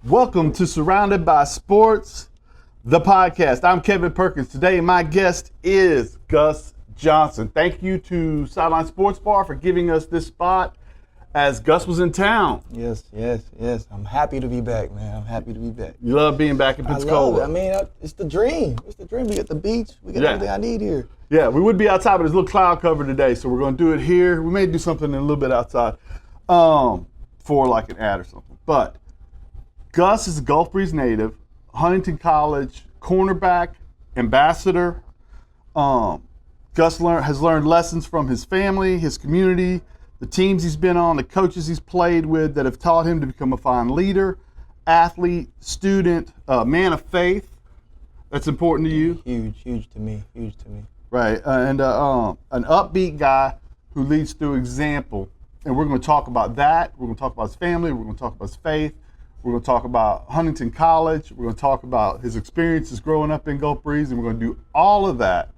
Welcome to Surrounded by Sports, the podcast. I'm Kevin Perkins. Today, my guest is Gus Johnson. Thank you to Sideline Sports Bar for giving us this spot as Gus was in town. Yes. I'm happy to be back, man. I'm happy to be back. You love being back in Pensacola. I love it. I mean, it's the dream. It's the dream. We get the beach. We get everything I need here. Yeah, we would be outside, but there's a little cloud cover today, so we're going to do it here. We may do something a little bit outside for like an ad or something. But Gus is a Gulf Breeze native, Huntingdon College cornerback, ambassador. Gus has learned lessons from his family, his community, the teams he's been on, the coaches he's played with that have taught him to become a fine leader, athlete, student, man of faith. That's important to you? Huge to me. Right, and an upbeat guy who leads through example. And we're going to talk about that. We're going to talk about his family. We're going to talk about his faith. We're going to talk about Huntingdon College. We're going to talk about his experiences growing up in Gulf Breeze. And we're going to do all of that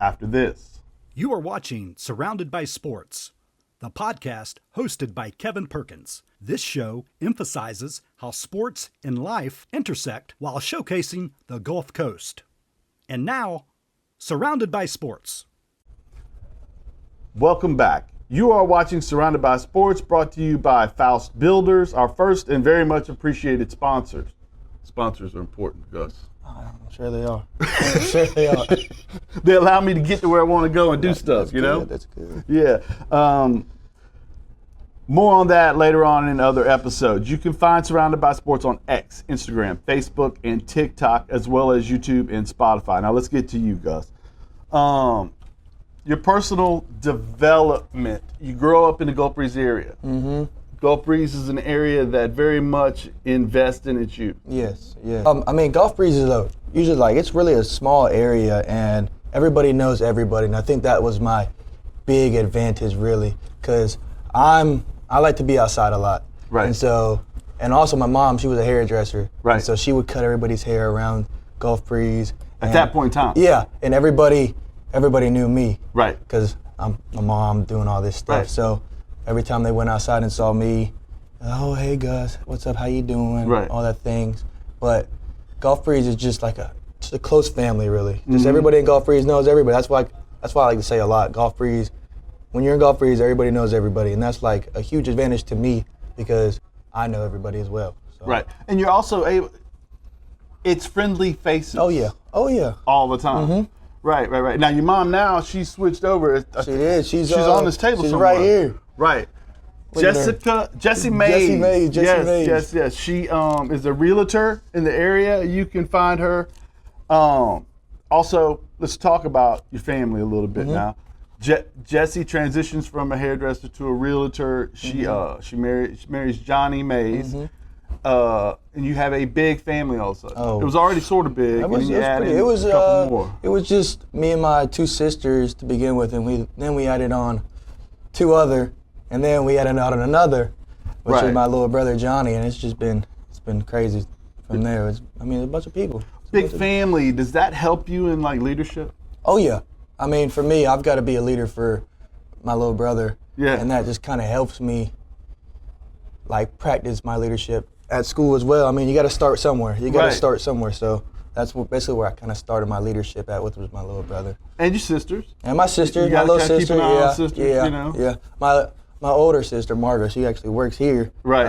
after this. You are watching Surrounded by Sports, the podcast hosted by Kevin Perkins. This show emphasizes how sports and life intersect while showcasing the Gulf Coast. And now, Surrounded by Sports. Welcome back. You are watching Surrounded by Sports, brought to you by Faust Builders, our first and very much appreciated sponsors. Sponsors are important, Gus. I'm sure they are. They allow me to get to where I want to go and do stuff, you know? That's good. Yeah. More on that later on in other episodes. You can find Surrounded by Sports on X, Instagram, Facebook, and TikTok, as well as YouTube and Spotify. Now let's get to you, Gus. Your personal development. You grow up in the Gulf Breeze area. Mm-hmm. Gulf Breeze is an area that very much invests in its youth. Yes. I mean, Gulf Breeze is usually it's really a small area and everybody knows everybody. And I think that was my big advantage, really, because I like to be outside a lot. Right. And also my mom, she was a hairdresser. Right. And so she would cut everybody's hair around Gulf Breeze. At that point in time. Yeah, and everybody knew me. Right. Because I'm my mom doing all this stuff. Right. So every time they went outside and saw me, oh, hey Gus, what's up, how you doing? Right. All that things. But Gulf Breeze is just like a close family, really. Just everybody in Gulf Breeze knows everybody. That's why I like to say a lot. Gulf Breeze, when you're in Gulf Breeze, everybody knows everybody. And that's like a huge advantage to me because I know everybody as well. So. Right. And you're also able, it's friendly faces. Oh yeah. All the time. Mm-hmm. Right. Now your mom she's switched over. She did. She's on this table she's somewhere. right here. Right. Jessie Mays. Yes. She is a realtor in the area. You can find her. Also, let's talk about your family a little bit now. Jessie transitions from a hairdresser to a realtor. She marries Johnny Mays. And you have a big family also. Oh. It was already sort of big. It was a couple more. It was just me and my two sisters to begin with, and then we added on two other, and then we added on another, which is my little brother Johnny, and it's been crazy from there. A bunch of people. Big family. Does that help you in like leadership? Oh yeah. I mean, for me, I've got to be a leader for my little brother. Yeah. And that just kind of helps me like practice my leadership at school as well. I mean, you got to start somewhere. So that's basically where I kind of started my leadership at, with was my little brher. And your sisters. And my sister, my little sister. Yeah. My older sister, Margo, she actually works here. Right.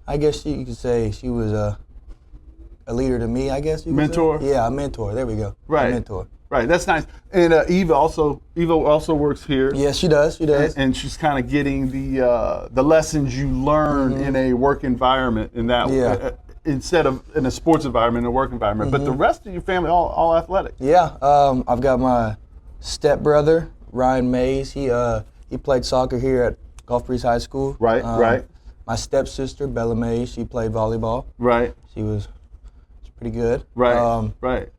I guess you could say she was a leader to me, I guess you could mentor? say. Yeah, a mentor. There we go. Right. A mentor. Right, that's nice. And Eva also works here. Yes, she does. And she's kind of getting the lessons you learn in a work environment in that instead of in a sports environment, in a work environment. But the rest of your family all athletic. Yeah, I've got my stepbrother Ryan Mays. He played soccer here at Gulf Breeze High School. Right. My stepsister Bella Mays. She played volleyball. Right. She's pretty good. Right. Right.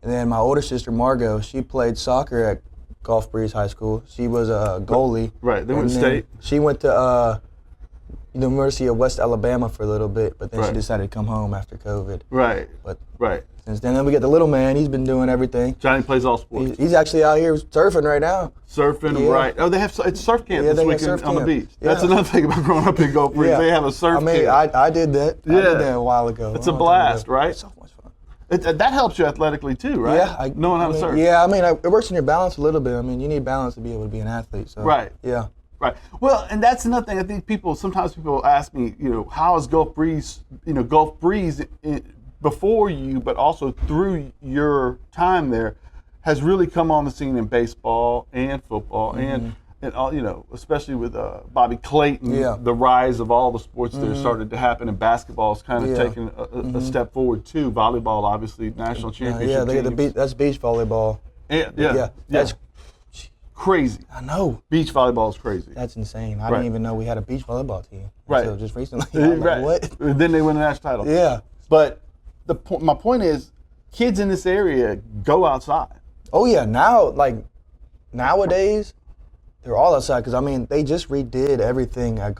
And then my older sister, Margo, she played soccer at Gulf Breeze High School. She was a goalie. Right, they went to state. She went to University of West Alabama for a little bit, but then she Right. decided to come home after COVID. Right. But Right. since then we get the little man. He's been doing everything. Johnny plays all sports. He's actually out here surfing right now. Surfing, Yeah. right. Oh, they have it's surf camp Yeah, this they got weekend surf on the camp. beach. Yeah. That's another thing about growing up in Gulf Breeze. Yeah. They have a surf I mean, camp. I did that. I Yeah. did that a while ago. It's a blast, right? It's so much fun. That helps you athletically too, right? Yeah, knowing how to surf. Yeah, I mean, it works on your balance a little bit. I mean, you need balance to be able to be an athlete. So, Right. Yeah. Right. Well, and that's another thing. I think sometimes people ask me, how is Gulf Breeze, Gulf Breeze before you, but also through your time there, has really come on the scene in baseball and football and all, especially with Bobby Clayton, Yeah. the rise of all the sports that started to happen, and basketball's kind of Yeah. taken a step forward too. Volleyball, obviously, national championship. Yeah, they get the teams. that's beach volleyball. Yeah. That's crazy. I know. Beach volleyball is crazy. That's insane. I Right. didn't even know we had a beach volleyball team. Right. So just recently, I was Right. like, what? And then they win the national title. Yeah. But my point is, kids in this area go outside. Oh yeah. Now, nowadays, they're all outside because I mean they just redid everything at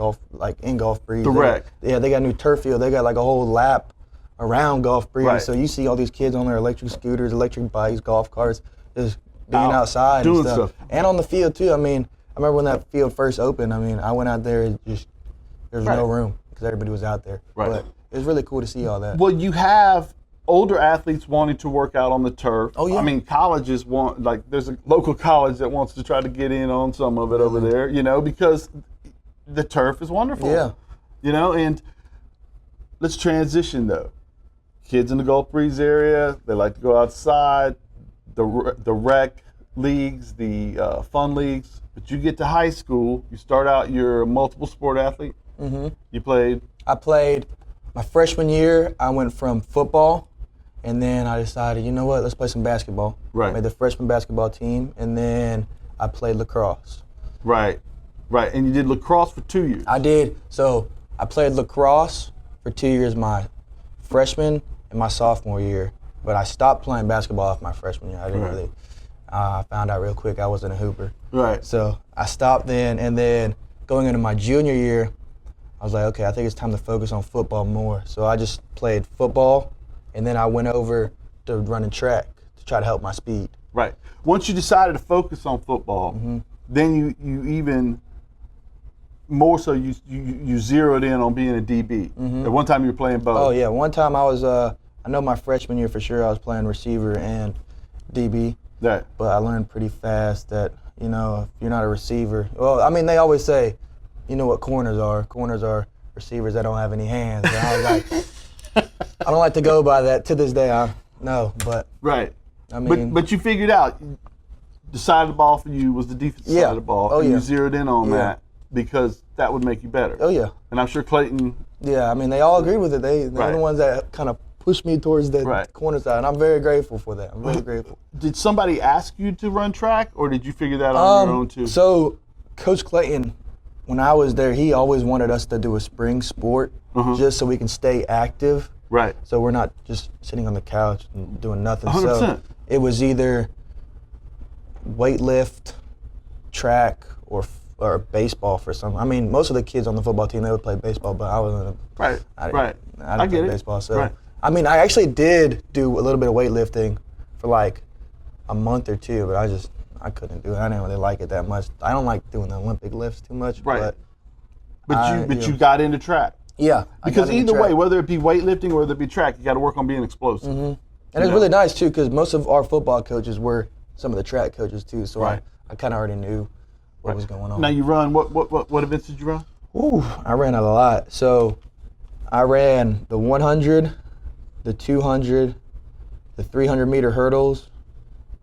in Gulf Breeze. The rec. Yeah, they got a new turf field. They got like a whole lap around Gulf Breeze. Right. So you see all these kids on their electric scooters, electric bikes, golf carts, just being Out, outside doing and stuff. stuff. And on the field too. I mean, I remember when that field first opened. I mean, I went out there and just there was no Right. room because everybody was out there. Right. But it was really cool to see all that. Well, you have older athletes wanting to work out on the turf. Oh, yeah. I mean, colleges there's a local college that wants to try to get in on some of it over there, because the turf is wonderful. Yeah. And let's transition though. Kids in the Gulf Breeze area, they like to go outside, the rec leagues, the fun leagues. But you get to high school, you start out, you're a multiple sport athlete. Mm-hmm. You played. I played my freshman year. I went from football, and then I decided, you know what, let's play some basketball. Right. I made the freshman basketball team, and then I played lacrosse. Right. And you did lacrosse for 2 years. I did. So I played lacrosse for 2 years, my freshman and my sophomore year. But I stopped playing basketball after my freshman year. I didn't really. I found out real quick I wasn't a hooper. Right. So I stopped then, and then going into my junior year, I was like, okay, I think it's time to focus on football more. So I just played football, and then I went over to running track to try to help my speed. Right. Once you decided to focus on football, then you even more so you zeroed in on being a DB. At one time you were playing both. Oh yeah, one time I was, I know my freshman year for sure I was playing receiver and DB. Right. But I learned pretty fast that, if you're not a receiver, well, I mean, they always say, you know what corners are. Corners are receivers that don't have any hands. And I was like, I don't like to go by that to this day. But Right. I mean, but you figured out the side of the ball for you was the defensive Yeah. side of the ball. Oh, and yeah. you zeroed in on Yeah. that because that would make you better. oh yeah, And I'm sure Clayton. yeah. I mean, they all agree with it. They're Right. the ones that kind of pushed me towards the Right. corner side, and I'm very grateful for that. I'm very grateful. Did somebody ask you to run track, or did you figure that on your own too? So Coach Clayton, when I was there, he always wanted us to do a spring sport just so we can stay active. Right. So we're not just sitting on the couch and doing nothing. 100%. So it was either weightlift, track, or baseball for some. I mean, most of the kids on the football team, they would play baseball, but I wasn't. Right. I get didn't play it. baseball. So Right. I mean, I actually did do a little bit of weightlifting for like a month or two, but I couldn't do it. I didn't really like it that much. I don't like doing the Olympic lifts too much. Right. But But you got into track. yeah. I Because got into either way, track. whether it be weightlifting or whether it be track, you got to work on being explosive. And it's really nice too, because most of our football coaches were some of the track coaches too. So Right. I kind of already knew what was going on. Now you run. What events did you run? Ooh, I ran a lot. So I ran the 100, the 200, the 300-meter hurdles,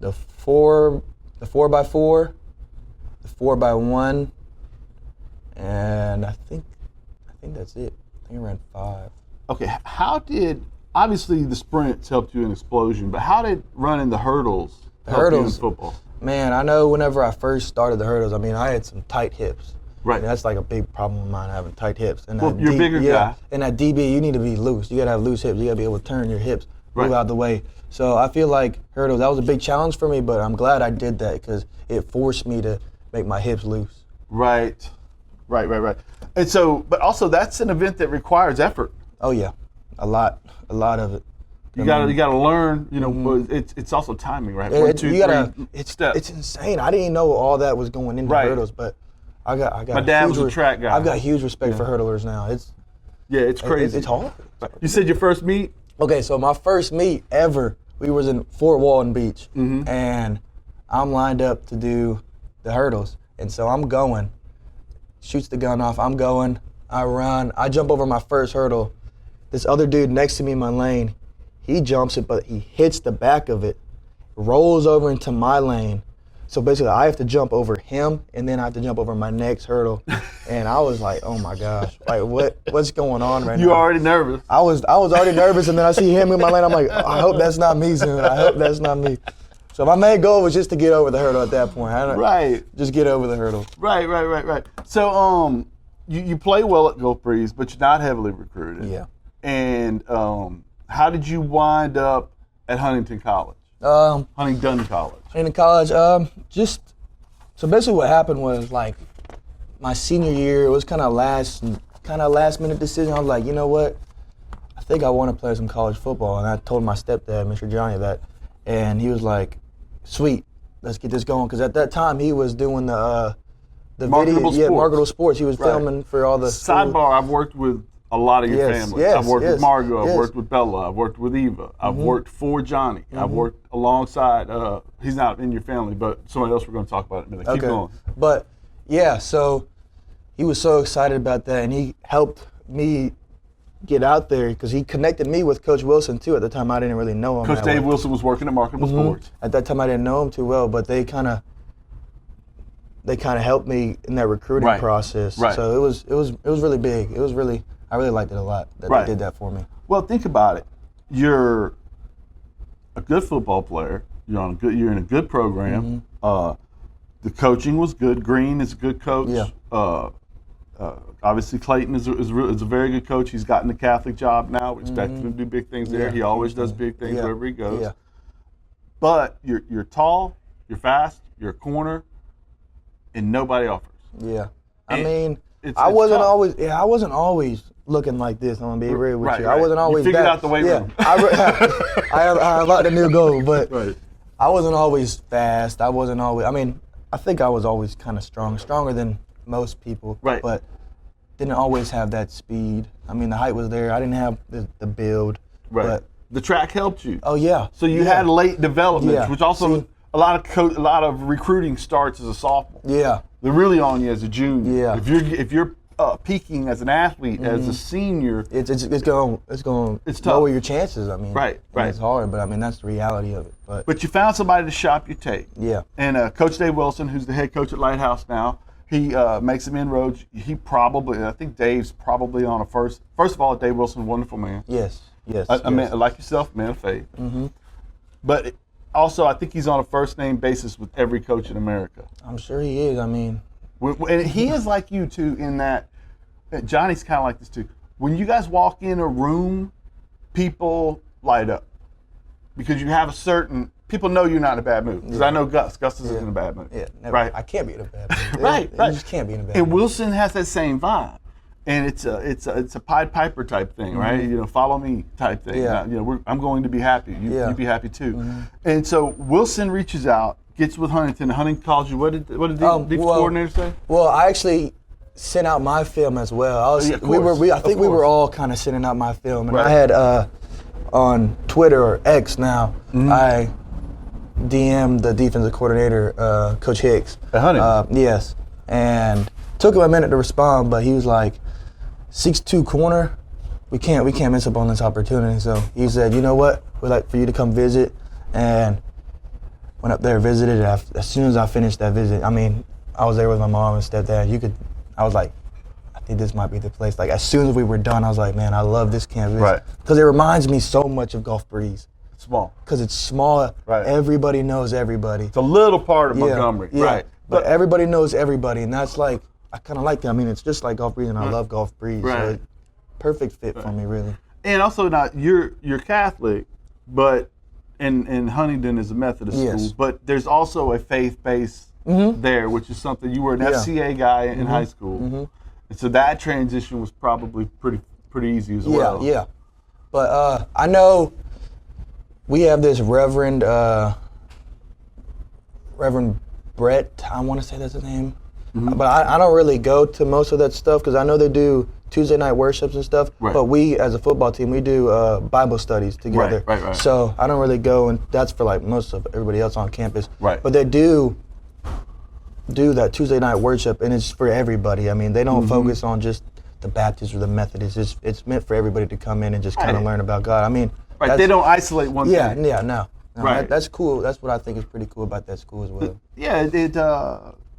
the 4x4, the 4x1, and I think that's it. I think I ran 5. Okay, obviously the sprints helped you in explosion, but how did running the hurdles help you in hurdles. football? Man, I know whenever I first started the hurdles, I mean, I had some tight hips. Right. And that's like a big problem of mine, having tight hips. And Well, that you're a bigger guy. And that DB, you need to be loose. You got to have loose hips. You got to be able to turn your hips, move Right. out the way. So I feel like hurdles, that was a big challenge for me, but I'm glad I did that because it forced me to make my hips loose. Right. Right. And so, but also that's an event that requires effort. Oh yeah, a lot of it. You gotta learn. You know, it's also timing, right? One, two, three steps. It's insane. I didn't know all that was going into hurdles, but I got. My dad was a track guy. I've got huge respect for hurdlers now. It's crazy. It's hard. You said your first meet? Okay, so my first meet ever, we was in Fort Walton Beach, and I'm lined up to do the hurdles, and so I'm going. Shoots the gun off. I'm going. I run. I jump over my first hurdle. This other dude next to me in my lane, he jumps it, but he hits the back of it, rolls over into my lane. So basically, I have to jump over him, and then I have to jump over my next hurdle. And I was like, oh my gosh, like what's going on right now? You already nervous? I was already nervous, and then I see him in my lane. I'm like, oh, I hope that's not me soon. I hope that's not me. So my main goal was just to get over the hurdle at that point. Right. Just get over the hurdle. Right. So you play well at Gulf Breeze, but you're not heavily recruited. Yeah. And how did you wind up at Huntingdon College? Huntingdon College. Huntingdon College, so basically what happened was like my senior year, it was kind of last minute decision. I was like, you know what? I think I want to play some college football. And I told my stepdad, Mr. Johnny, that, and he was like, sweet, let's get this going. Because at that time he was doing the Marketable video, Sports. Marketable Sports. He was filming for all the Sidebar, I've worked with a lot of your family. I've worked with Margot, I've worked with Bella, I've worked with Eva, I've worked for Johnny, I've worked alongside, he's not in your family, but somebody else we're going to talk about in a minute. Keep going. But yeah, so he was so excited about that, and he helped me get out there because he connected me with Coach Wilson too. At the time, I didn't really know him. Coach Dave Wilson was working at Marketable Sports. At that time, I didn't know him too well, but they kind of helped me in that recruiting process. Right. So it was really big. I really liked it a lot that they did that for me. Well, think about it. You're a good football player. You're in a good program. The coaching was good. Green is a good coach. Yeah. Obviously, Clayton is a very good coach. He's gotten the Catholic job now. We expect him to do big things there. He always does big things wherever he goes. Yeah. But you're tall, you're fast, you're a corner, and nobody offers. Yeah. I wasn't always looking like this. I'm gonna be real with you. I wasn't always. You figured out the weight room. I unlocked a new goal, but I wasn't always fast. I wasn't always. I think I was always kind of stronger than most people. Right. But didn't always have that speed. The height was there. I didn't have the build. Right. But the track helped you. Oh yeah. So you had late development, which also See, a lot of recruiting starts as a sophomore. Yeah. They're really on you as a junior. Yeah. If you're peaking as an athlete as a senior, it's going tough. lower your chances. Right. It's hard, but that's the reality of it. But you found somebody to shop your tape. Yeah. And Coach Dave Wilson, who's the head coach at Lighthouse now, he makes some inroads. I think Dave's probably on a first. First of all, Dave Wilson, wonderful man. Yes. A man like yourself, man of faith. But also, I think he's on a first name basis with every coach in America. I'm sure he is. And he is like you too, in that Johnny's kind of like this too. When you guys walk in a room, people light up because you have a certain. People know you're not in a bad mood because I know Gus. Gus is in a bad mood. Yeah, never. Right. I can't be in a bad mood. Right. You just can't be in a bad mood. And Wilson has that same vibe, and it's a Pied Piper type thing, right? Follow me type thing. Yeah. I'm going to be happy. You be happy too. And so Wilson reaches out, gets with Huntingdon. Huntingdon calls you. What did the defense coordinator say? Well, I actually sent out my film as well. I think we were all kind of sending out my film, and I had on Twitter or X now. I DM'd the defensive coordinator, Coach Hicks. At Huntingdon? Yes, and took him a minute to respond, but he was like, 6'2" corner, we can't miss up on this opportunity. So he said, you know what, we'd like for you to come visit, and went up there, visited. As soon as I finished that visit, I was there with my mom and stepdad. I was like, I think this might be the place. Like, as soon as we were done, I was like, man, I love this campus. Right. Because it reminds me so much of Gulf Breeze. Small. Because it's small. Right. Everybody knows everybody. It's a little part of Montgomery. Yeah. Right. But everybody knows everybody, and that's like, I kind of like that. It's just like Gulf Breeze, and I love Gulf Breeze. Right. So perfect fit for me, really. And also, now you're Catholic, but and Huntingdon is a Methodist school, but there's also a faith-based there, which is something you were an FCA guy in high school, and so that transition was probably pretty easy as well. Yeah. But I know we have this Reverend Brett. I want to say that's his name, but I don't really go to most of that stuff because I know they do Tuesday night worships and stuff. Right. But we, as a football team, we do Bible studies together. Right. So I don't really go, and that's for like most of everybody else on campus. Right. But they do that Tuesday night worship, and it's for everybody. I mean, they don't focus on just the Baptists or the Methodists. It's meant for everybody to come in and just kind of learn about God. I mean, they don't isolate one thing. Yeah, no. Right. That's cool. That's what I think is pretty cool about that school as well. Yeah,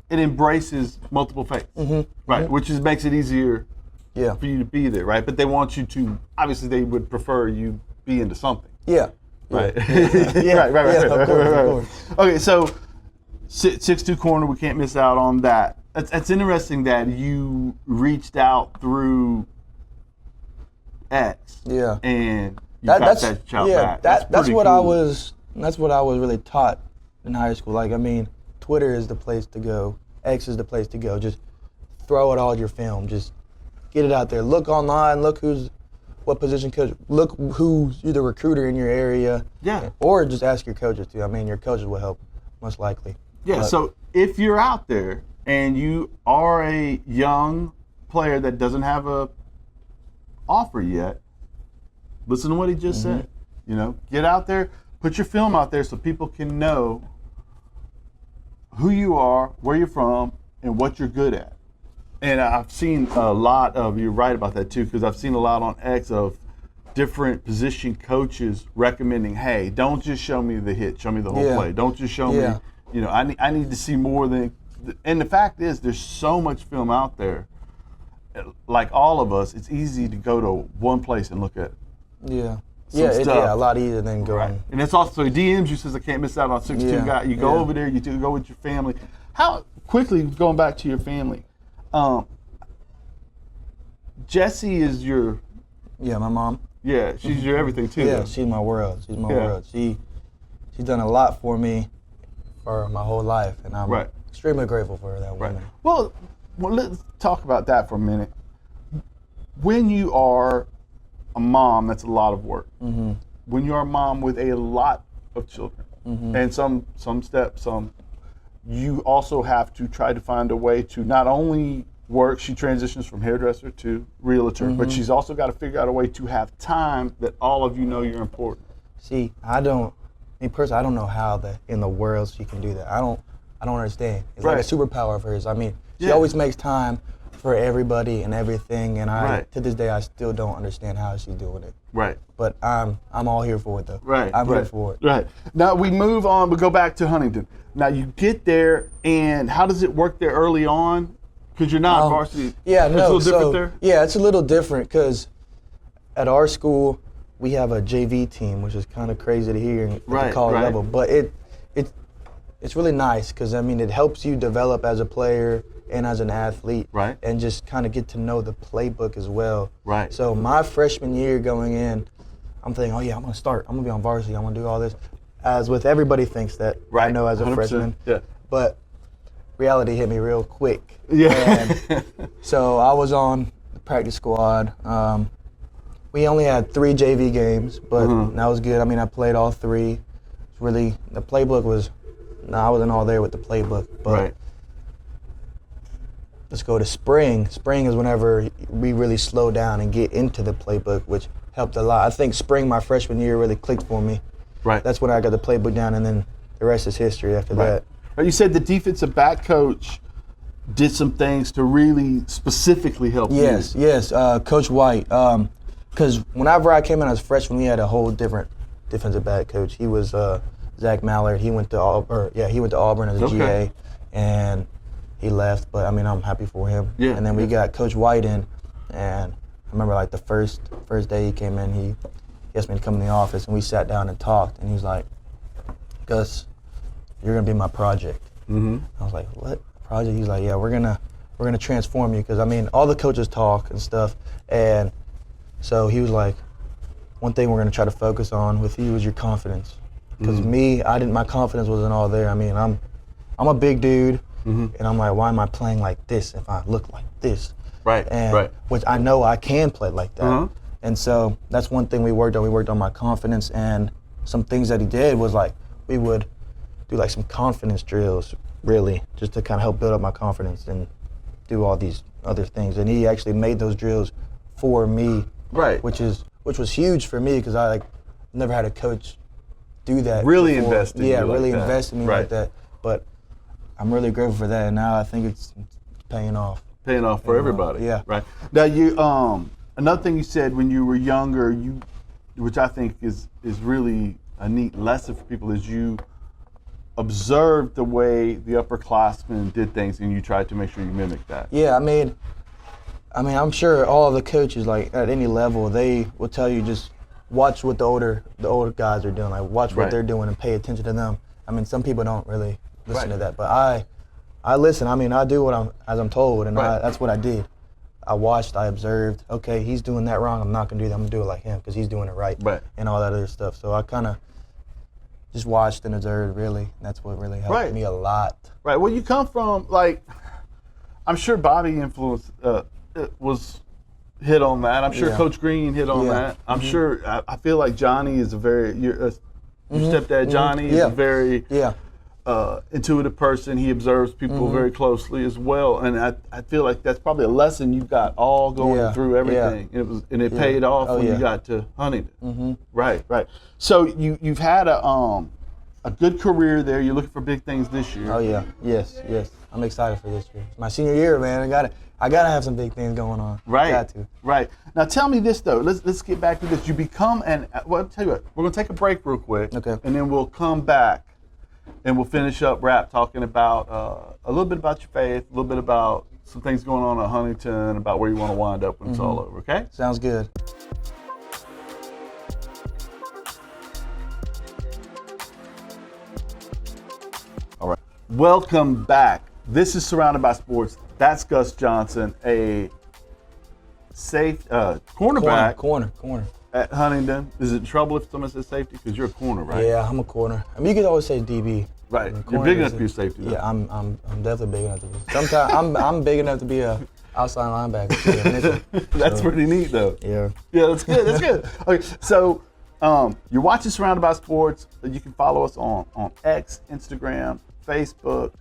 it embraces multiple faiths, right? Which makes it easier for you to be there, right? But they want you to, obviously they would prefer you be into something. Yeah. Right. Yeah. Right. Of course. Okay, so 6'2" corner, we can't miss out on that. It's interesting that you reached out through X. Yeah. And you got that shout back. That's what cool. That's what I was really taught in high school. Like, I mean, Twitter is the place to go. X is the place to go. Just throw it all your film. Just get it out there. Look online. Look what position coach. Look who's either recruiter in your area. Yeah. Or just ask your coaches too. I mean, your coaches will help most likely. Yeah. So if you're out there and you are a young player that doesn't have a offer yet, listen to what he just said. You know, get out there. Put your film out there so people can know who you are, where you're from, and what you're good at. And I've seen a lot of, you're right about that too, because I've seen a lot on X of different position coaches recommending, hey, don't just show me the hit, show me the whole play. Don't just show me, you know, I need to see more than, and the fact is there's so much film out there. Like all of us, it's easy to go to one place and look at a lot easier than going. Right. And it's also, he DMs you, says I can't miss out on 6'2" guy. You go over there, you go with your family. How quickly, going back to your family, Jessie is your... Yeah, my mom. Yeah, she's your everything too. Yeah, she's my world. She's my world. She's done a lot for me for my whole life, and I'm extremely grateful for her, that woman. Well, let's talk about that for a minute. When you are a mom, that's a lot of work. When you're a mom with a lot of children, and some steps, you also have to try to find a way to not only work, she transitions from hairdresser to realtor, but she's also got to figure out a way to have time that all of you know you're important. See, I don't know how in the world she can do that. I don't understand. It's like a superpower of hers. I mean, she always makes time for everybody and everything, and to this day I still don't understand how she's doing it. Right. But I'm all here for it though. I'm here for it. Right. Now we move on, but go back to Huntingdon. Now you get there, and how does it work there early on? Because you're not varsity. Yeah, it's a little different there? Yeah, it's a little different because at our school we have a JV team, which is kind of crazy to hear at the college level. But it's really nice because I mean it helps you develop as a player and as an athlete, and just kind of get to know the playbook as well. So my freshman year going in, I'm thinking, oh yeah, I'm gonna start. I'm gonna be on varsity. I'm gonna do all this. As with everybody thinks that I know as a 100%. Freshman. Yeah. But reality hit me real quick. Yeah. And so I was on the practice squad. We only had 3 JV games, but that was good. I mean, I played all 3. Really, the playbook was. I wasn't all there with the playbook, but. Let's go to spring. Spring is whenever we really slow down and get into the playbook, which helped a lot. I think spring, my freshman year, really clicked for me. That's when I got the playbook down, and then the rest is history after that. You said the defensive back coach did some things to really specifically help you. Yes, Coach White. Because whenever I came in as a freshman, we had a whole different defensive back coach. He was Zach Mallard. He went to Auburn as a GA, and he left, but I mean, I'm happy for him. And then we got Coach White in, and I remember like the first day he came in, he asked me to come in the office, and we sat down and talked, and he was like, Gus, you're gonna be my project. I was like, what project? He's like, yeah, we're gonna transform you, because I mean, all the coaches talk and stuff, and so he was like, one thing we're gonna try to focus on with you is your confidence, because my confidence wasn't all there. I mean, I'm a big dude, and I'm like, why am I playing like this if I look like this? Right, and, which I know I can play like that. And so that's one thing we worked on. We worked on my confidence, and some things that he did was like, we would do like some confidence drills, really, just to kind of help build up my confidence and do all these other things. And he actually made those drills for me, which was huge for me because I never had a coach do that. Really before. invested in you really like that. invested in me like that. But I'm really grateful for that, and now I think it's paying off. Paying off for everybody. Yeah. Right. Now you another thing you said when you were younger, which I think is really a neat lesson for people, is you observed the way the upperclassmen did things and you tried to make sure you mimic that. Yeah, I mean I'm sure all of the coaches, like at any level, they will tell you just watch what the older guys are doing, like watch what they're doing and pay attention to them. I mean, some people don't really listen to that, but I listen. I mean, I do as I'm told, and that's what I did. I watched, I observed. Okay, he's doing that wrong. I'm not gonna do that. I'm gonna do it like him because he's doing it right, and all that other stuff. So I kind of just watched and observed. Really, that's what really helped me a lot. Right. Well, you come from I'm sure Bobby influence was hit on that. I'm sure Coach Green hit on that. I'm sure. I feel like Johnny is your stepdad. Johnny is a very intuitive person. He observes people very closely as well, and I feel like that's probably a lesson you got all going through everything. It paid off when you got to Huntingdon. Right. So you've had a good career there. You're looking for big things this year. Oh yeah, yes. I'm excited for this year. It's my senior year, man. I gotta have some big things going on. Right. Got to. Right. Now tell me this though. Let's get back to this. You become well, I'll tell you what. We're gonna take a break real quick. Okay. And then we'll come back. And we'll finish up talking about a little bit about your faith, a little bit about some things going on at Huntingdon, about where you want to wind up when it's all over, okay? Sounds good. All right. Welcome back. This is Surrounded by Sports. That's Gus Johnson, a cornerback. Corner. At Huntingdon. Is it trouble if someone says safety? Because you're a corner, right? Yeah, I'm a corner. I mean, you could always say DB. Right. You're big enough to be a safety, though. Yeah, I'm definitely big enough to be. Sometimes I'm big enough to be a outside linebacker. That's pretty neat, though. Yeah. Yeah, that's good. That's good. Okay, so you're watching Surrounded by Sports. You can follow us on X, Instagram, Facebook.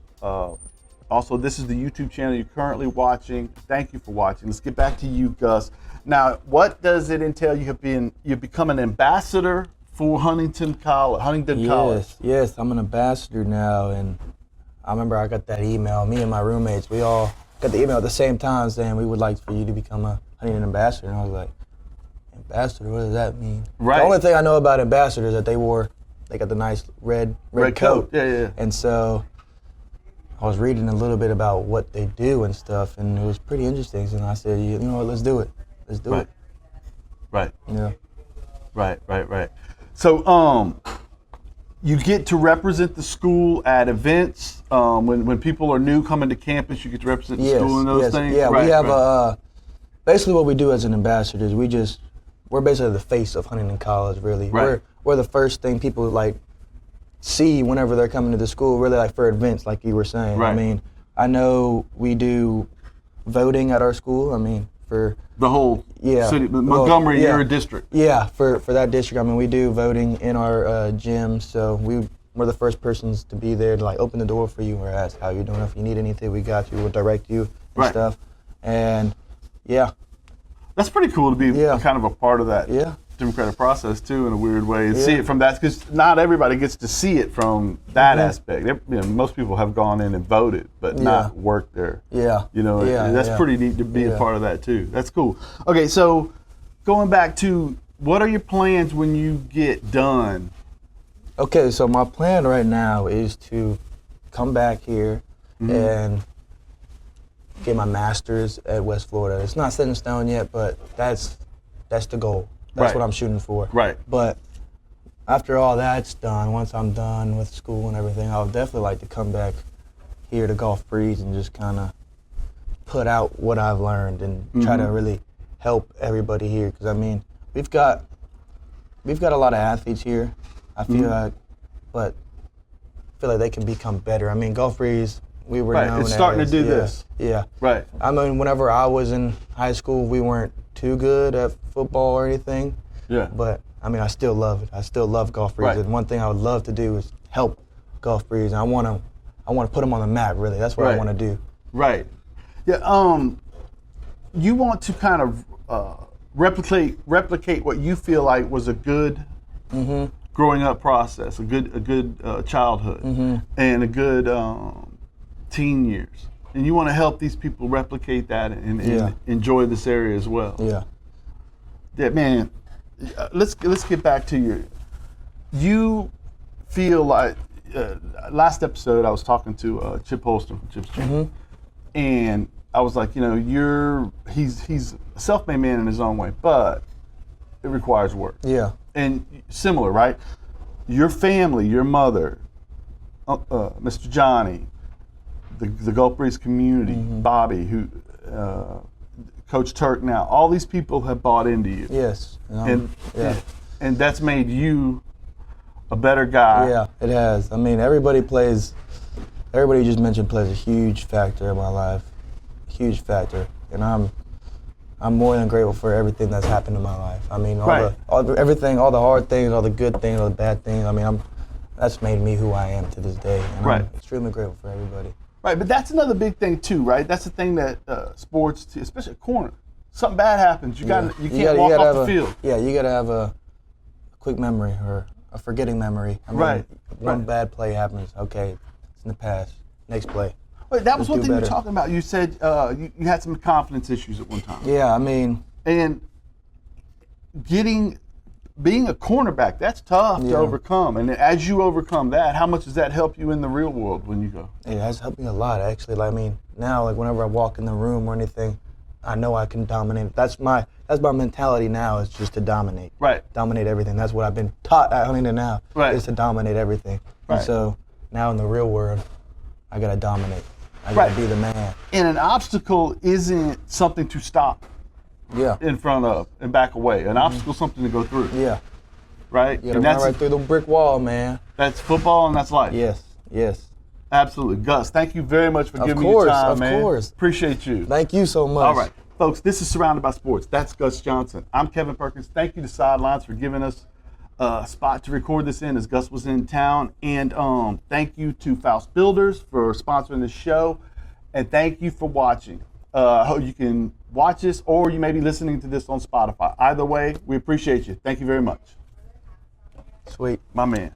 Also, this is the YouTube channel you're currently watching. Thank you for watching. Let's get back to you, Gus. Now, what does it entail? You've become an ambassador for Huntingdon College. Yes, I'm an ambassador now, and I remember I got that email. Me and my roommates, we all got the email at the same time saying we would like for you to become a Huntingdon ambassador, and I was like, ambassador? What does that mean? Right. The only thing I know about ambassadors is that they got the nice red coat. Yeah. And so I was reading a little bit about what they do and stuff, and it was pretty interesting. And I said, you know what, let's do it. Let's do it. Right. Yeah. Right. So, you get to represent the school at events. When people are new coming to campus, you get to represent the school and those things. Yeah, we have basically what we do as an ambassador is we're basically the face of Huntingdon College, really. Right. We're the first thing people see whenever they're coming to the school, really for events, like you were saying. Right. I mean, I know we do voting at our school. I mean, for the whole city, Montgomery, your district. Yeah, for that district. I mean, we do voting in our gym, so we're the first persons to be there to open the door for you or ask how you're doing. If you need anything, we got you. We'll direct you and stuff. And that's pretty cool to be kind of a part of that democratic process too, in a weird way, and see it from that, because not everybody gets to see it from that aspect. Most people have gone in and voted, but not worked there. That's pretty neat to be a part of that too. That's cool. Okay, so going back to, what are your plans when you get done? Okay, so my plan right now is to come back here and get my master's at West Florida. It's not set in stone yet, but that's the goal. That's what I'm shooting for. Right. But after all that's done, once I'm done with school and everything, I would definitely like to come back here to Gulf Breeze and just kind of put out what I've learned and try to really help everybody here. Because I mean, we've got a lot of athletes here, I feel like, but feel like they can become better. I mean, Gulf Breeze, we were known It's starting as, to do this. Yeah. Right. I mean, whenever I was in high school, we weren't too good at football or anything. Yeah. But I mean, I still love it. I still love Gulf Breeze. Right. And one thing I would love to do is help Gulf Breeze. And I want to put them on the map. Really, that's what I want to do. Right. Yeah. You want to kind of replicate what you feel like was a good growing up process, a good childhood, and a good teen years, and you want to help these people replicate that and enjoy this area as well. Yeah. Yeah, man. Let's get back to you feel like last episode I was talking to Chip Holster from Chip's Channel, and I was like, he's a self-made man in his own way, but it requires work. Yeah. And similar, right? Your family, your mother, Mr. Johnny, the Gulf Breeze community, Bobby, who Coach Turk now, all these people have bought into you. Yes. And that's made you a better guy. Yeah, it has. I mean, everybody you just mentioned plays a huge factor in my life. Huge factor. And I'm more than grateful for everything that's happened in my life. I mean, everything, all the hard things, all the good things, all the bad things. I mean, that's made me who I am to this day. And I'm extremely grateful for everybody. Right, but that's another big thing too, right? That's the thing that sports, especially a corner, something bad happens, you can't walk off the field. Yeah, you gotta have a quick memory or a forgetting memory. I mean, one bad play happens. Okay, it's in the past. Next play. Wait, that was one thing you were talking about. You said you had some confidence issues at one time. Yeah, I mean, and being a cornerback, that's tough to overcome. And as you overcome that, how much does that help you in the real world when you go? It has helped me a lot, actually. Like, I mean, now, like, whenever I walk in the room or anything, I know I can dominate. That's my mentality now, is just to dominate. Right. Dominate everything. That's what I've been taught at Huntingdon now, is to dominate everything. Right. And so now in the real world, I got to dominate. I got to be the man. And an obstacle isn't something to stop. In front of and back away. An obstacle is something to go through. Yeah. Right? You gotta run right through the brick wall, man. That's football and that's life. Yes. Absolutely. Gus, thank you very much for giving me your time, man. Of course. Appreciate you. Thank you so much. All right. Folks, this is Surrounded by Sports. That's Gus Johnson. I'm Kevin Perkins. Thank you to Sidelines for giving us a spot to record this in as Gus was in town. And thank you to Faust Builders for sponsoring this show. And thank you for watching. I hope you can watch this, or you may be listening to this on Spotify. Either way, we appreciate you. Thank you very much. Sweet. My man.